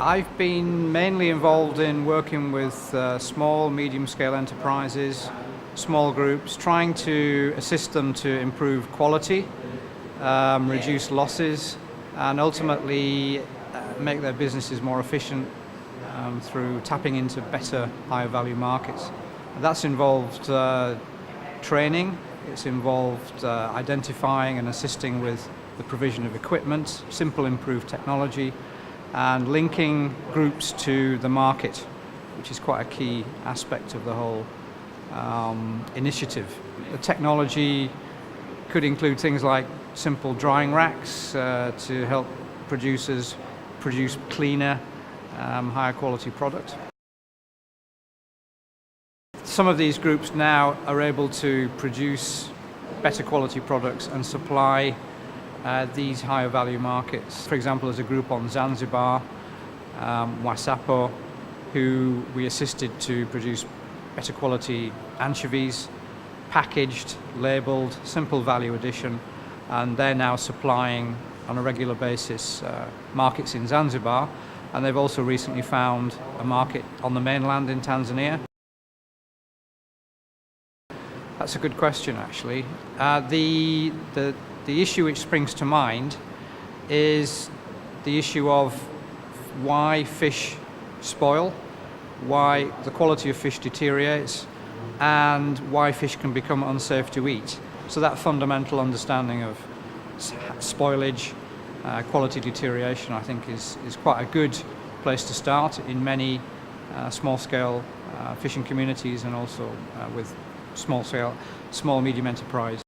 I've been mainly involved in working with small, medium-scale enterprises, small groups, trying to assist them to improve quality, reduce losses, and ultimately make their businesses more efficient through tapping into better, higher value markets. That's involved training, it's involved identifying and assisting with the provision of equipment, simple improved technology, and linking groups to the market, which is quite a key aspect of the whole initiative. The technology could include things like simple drying racks to help producers produce cleaner, higher quality product. Some of these groups now are able to produce better quality products and supply these higher value markets. For example, there's a group on Zanzibar, Wasapo, who we assisted to produce better quality anchovies, packaged, labelled, simple value addition, and they're now supplying on a regular basis markets in Zanzibar, and they've also recently found a market on the mainland in Tanzania. That's a good question, actually. The issue which springs to mind is the issue of why fish spoil, why the quality of fish deteriorates, and why fish can become unsafe to eat. So that fundamental understanding of spoilage, quality deterioration, I think is quite a good place to start in many small-scale fishing communities, and also with small medium enterprise.